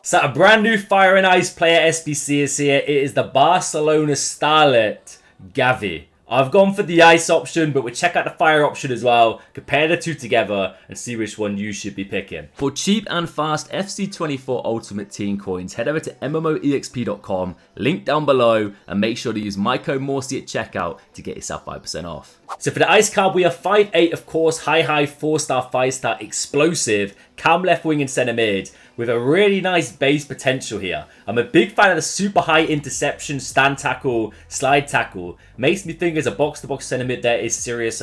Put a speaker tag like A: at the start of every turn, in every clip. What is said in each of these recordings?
A: So a brand new Fire and Ice player SBC is here. It is the Barcelona starlet, Gavi. I've gone for the Ice option, but we'll check out the Fire option as well, compare the two together, and see which one you should be picking. For cheap and fast FC24 Ultimate Team coins, head over to MMOEXP.com, link down below, and make sure to use my code Morsi at checkout to get yourself 5% off. So for the Ice card, we are 5'8", of course, high, 4-star, 5-star, explosive, cam left wing and centre mid, with a really nice base potential here. I'm a big fan of the super high interception, stand tackle, slide tackle. Makes me think as a box-to-box centre mid there is serious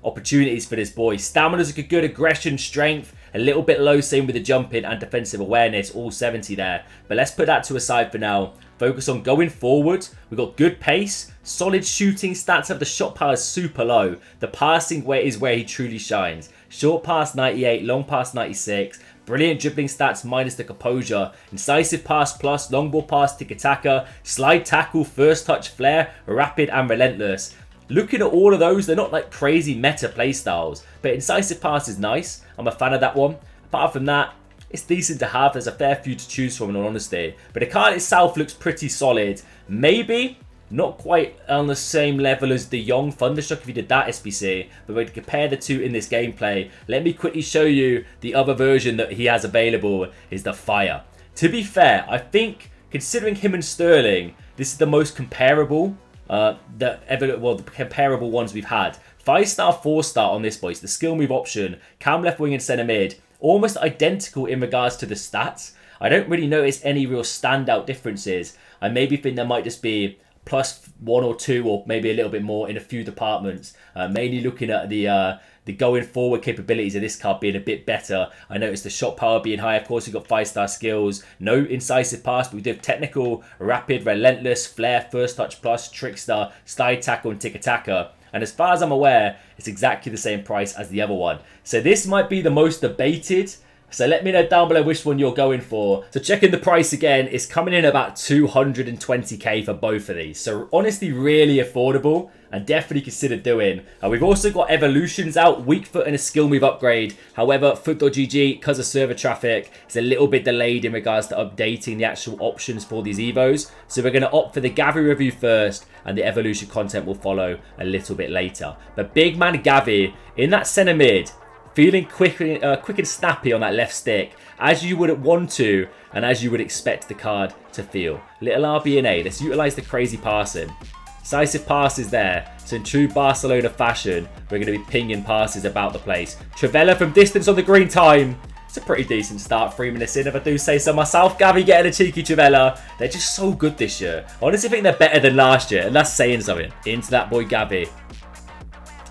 A: opportunities for this boy. Stamina's good, aggression, strength, a little bit low, same with the jumping and defensive awareness, all 70 there. But let's put that to a side for now. Focus on going forward. We've got good pace, solid shooting stats, have the shot power super low. The passing is where he truly shines. Short pass 98, long pass 96. Brilliant dribbling stats minus the composure. Incisive pass plus, long ball pass, tiki-taka, slide tackle, first touch flair, rapid and relentless. Looking at all of those, they're not like crazy meta playstyles, but incisive pass is nice. I'm a fan of that one. Apart from that, it's decent to have. There's a fair few to choose from in all honesty. But the card itself looks pretty solid. Maybe not quite on the same level as the young Thunderstruck if you did that SBC, but we'd compare the two in this gameplay. Let me quickly show you the other version that he has available is the Fire. To be fair, I think considering him and Sterling, this is the most comparable, the comparable ones we've had. 5-star, 4-star on this boy. It's the skill move option, cam left wing and centre mid, almost identical in regards to the stats. I don't really notice any real standout differences. I maybe think there might just be plus 1 or 2 or maybe a little bit more in a few departments. Mainly looking at the going forward capabilities of this card being a bit better. I noticed the shot power being high. Of course, we've got 5-star skills. No incisive pass, but we do have technical, rapid, relentless, flair, first touch plus, trickster, slide tackle, and tiki-taka. And as far as I'm aware, it's exactly the same price as the other one. So this might be the most debated. So let me know down below which one you're going for. So checking the price again, it's coming in about 220k for both of these. So honestly, really affordable and definitely consider doing. We've also got evolutions out, weak foot and a skill move upgrade. However, foot.gg, because of server traffic, it's a little bit delayed in regards to updating the actual options for these Evos. So we're going to opt for the Gavi review first and the evolution content will follow a little bit later. But big man Gavi in that centre mid, feeling quick and snappy on that left stick, as you would want to, and as you would expect the card to feel. Little RB&A, let's utilise the crazy passing. Decisive passes there, so in true Barcelona fashion, we're going to be pinging passes about the place. Travella from distance on the green time. It's a pretty decent start, 3 minutes in, if I do say so myself. Gavi getting a cheeky Travella. They're just so good this year. I honestly think they're better than last year, and that's saying something. Into that boy Gavi.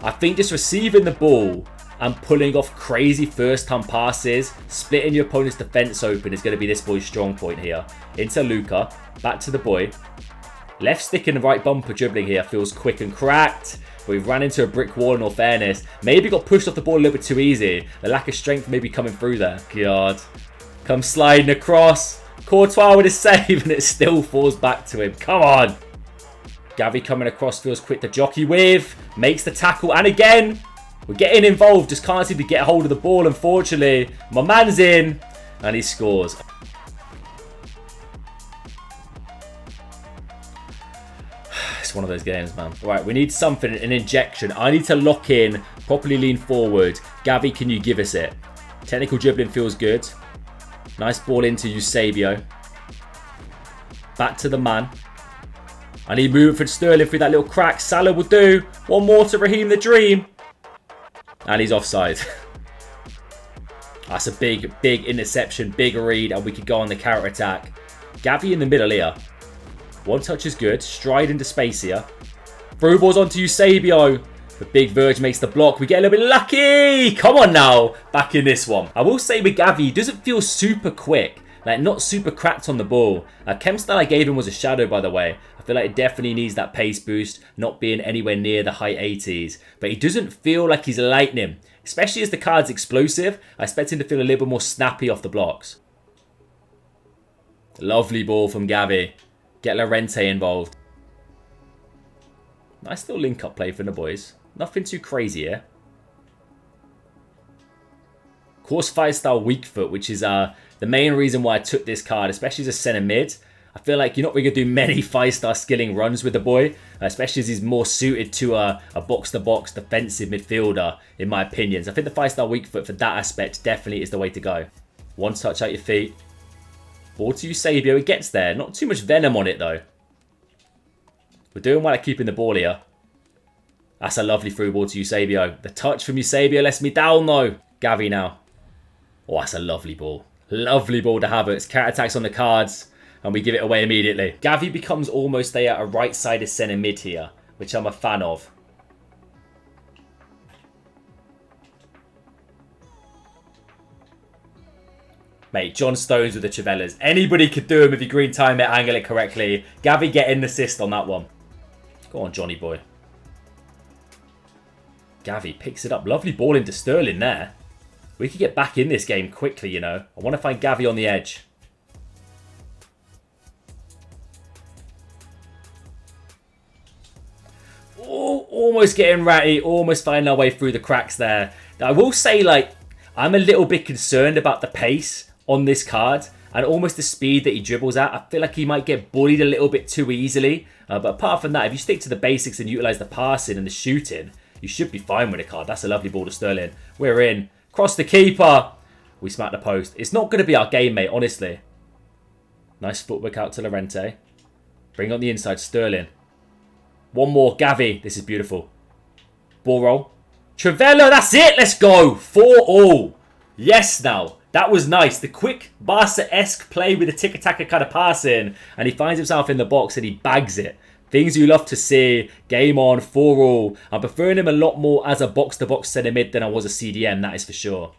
A: I think just receiving the ball and pulling off crazy first-time passes, splitting your opponent's defense open is going to be this boy's strong point here. Into Luca, back to the boy. Left stick and right bumper dribbling here feels quick and cracked. But we've ran into a brick wall in all fairness. Maybe got pushed off the ball a little bit too easy. The lack of strength maybe coming through there. God. Come sliding across. Courtois with a save and it still falls back to him. Come on. Gavi coming across feels quick to jockey with. Makes the tackle and again. We're getting involved, just can't seem to get a hold of the ball, unfortunately. My man's in, and he scores. It's one of those games, man. Right, we need something, an injection. I need to lock in, properly lean forward. Gavi, can you give us it? Technical dribbling feels good. Nice ball into Eusebio. Back to the man. I need movement for Sterling through that little crack. Salah will do. One more to Raheem the Dream. And he's offside. That's a big interception, big read, and we could go on the counter attack. Gavi in the middle here. One touch is good. Stride into space here. Through balls onto Eusebio. The big Verge makes the block. We get a little bit lucky. Come on now. Back in this one. I will say with Gavi, he doesn't feel super quick. Like, not super cracked on the ball. Chem style I gave him was a shadow, by the way. I feel like it definitely needs that pace boost, not being anywhere near the high 80s. But he doesn't feel like he's lightning. Especially as the card's explosive, I expect him to feel a little bit more snappy off the blocks. Lovely ball from Gavi. Get Llorente involved. Nice little link-up play from the boys. Nothing too crazy here. course, 5-star weak foot, which is the main reason why I took this card, especially as a centre mid. I feel like you're not really going to do many 5-star skilling runs with the boy, especially as he's more suited to a box-to-box defensive midfielder, in my opinion. So I think the 5-star weak foot for that aspect definitely is the way to go. One touch out your feet. Ball to Eusebio. It gets there. Not too much venom on it, though. We're doing well at keeping the ball here. That's a lovely through ball to Eusebio. The touch from Eusebio lets me down, though. Gavi now. Oh, that's a lovely ball. Lovely ball to Havertz. Counter-attacks on the cards. And we give it away immediately. Gavi becomes almost a right-sided centre mid here, which I'm a fan of. Mate, John Stones with the Chivellas. Anybody could do him if you green time it, angle it correctly. Gavi getting the assist on that one. Go on, Johnny boy. Gavi picks it up. Lovely ball into Sterling there. We could get back in this game quickly, you know. I want to find Gavi on the edge. Oh, almost getting ratty. Almost finding our way through the cracks there. Now, I will say, like, I'm a little bit concerned about the pace on this card and almost the speed that he dribbles at. I feel like he might get bullied a little bit too easily. But apart from that, if you stick to the basics and utilise the passing and the shooting, you should be fine with the card. That's a lovely ball to Sterling. We're in. Cross the keeper. We smack the post. It's not going to be our game, mate, honestly. Nice footwork out to Llorente. Bring on the inside, Sterling. One more, Gavi. This is beautiful. Ball roll. Trivela, that's it. Let's go. 4-all. Yes, now. That was nice. The quick Barca-esque play with the tiki-taka kind of passing. And he finds himself in the box and he bags it. Things you love to see. Game on, 4-all. I'm preferring him a lot more as a box-to-box centre mid than I was a CDM. That is for sure.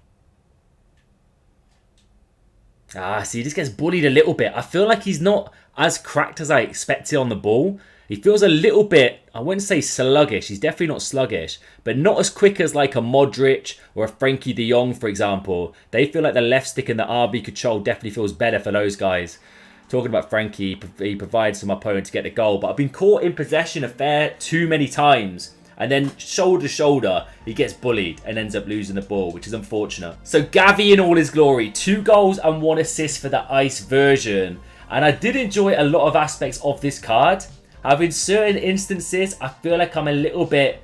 A: See, he just gets bullied a little bit. I feel like he's not as cracked as I expected on the ball. He feels a little bit, I wouldn't say sluggish. He's definitely not sluggish. But not as quick as like a Modric or a Frankie de Jong, for example. They feel like the left stick and the RB control definitely feels better for those guys. Talking about Frankie, he provides some opponent to get the goal. But I've been caught in possession a fair too many times. And then shoulder to shoulder, he gets bullied and ends up losing the ball, which is unfortunate. So Gavi in all his glory. 2 goals and 1 assist for the Ice version. And I did enjoy a lot of aspects of this card. In certain instances, I feel like I'm a little bit,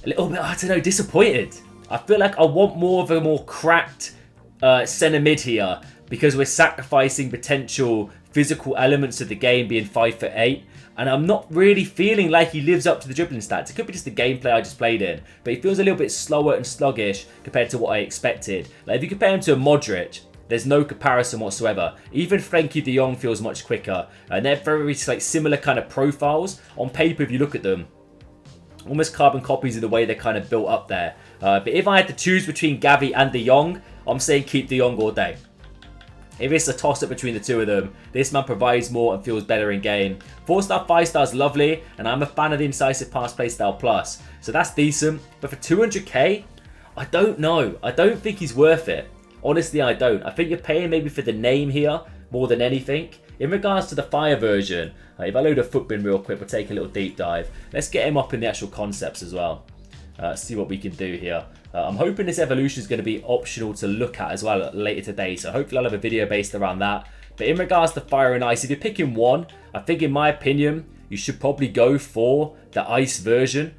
A: I don't know, disappointed. I feel like I want more of a more cracked centre mid here because we're sacrificing potential physical elements of the game being 5'8". And I'm not really feeling like he lives up to the dribbling stats. It could be just the gameplay I just played in. But he feels a little bit slower and sluggish compared to what I expected. Like if you compare him to a Modric, there's no comparison whatsoever. Even Frankie de Jong feels much quicker. And they're very like similar kind of profiles. On paper, if you look at them, almost carbon copies of the way they're kind of built up there. But if I had to choose between Gavi and de Jong, I'm saying keep de Jong all day. If it's a toss-up between the two of them, this man provides more and feels better in game. 4-star, 5-star is lovely, and I'm a fan of the incisive pass play style plus. So that's decent. But for 200k, I don't know. I don't think he's worth it. Honestly, I don't. I think you're paying maybe for the name here more than anything. In regards to the Fire version, if I load a footbin real quick, we'll take a little deep dive. Let's get him up in the actual concepts as well. See what we can do here. I'm hoping this evolution is going to be optional to look at as well later today. So hopefully I'll have a video based around that. But in regards to Fire and Ice, if you're picking one, I think in my opinion, you should probably go for the Ice version.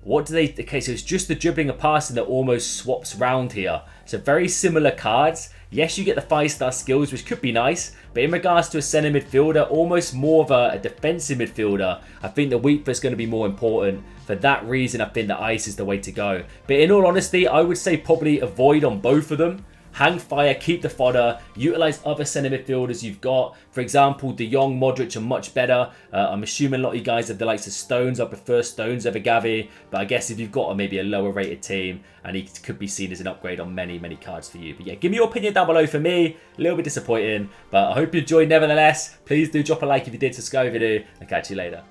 A: What do they... Okay, so it's just the dribbling and passing that almost swaps round here. So very similar cards. Yes, you get the 5-star skills, which could be nice. But in regards to a centre midfielder, almost more of a defensive midfielder, I think the weak foot is going to be more important. For that reason, I think the Ice is the way to go. But in all honesty, I would say probably avoid on both of them. Hang fire, keep the fodder, utilise other centre midfielders you've got. For example, De Jong, Modric are much better. I'm assuming a lot of you guys have the likes of Stones. I prefer Stones over Gavi. But I guess if you've got maybe a lower rated team, and he could be seen as an upgrade on many, many cards for you. But yeah, give me your opinion down below. For me, a little bit disappointing. But I hope you enjoyed nevertheless. Please do drop a like if you did, subscribe if you do, and catch you later.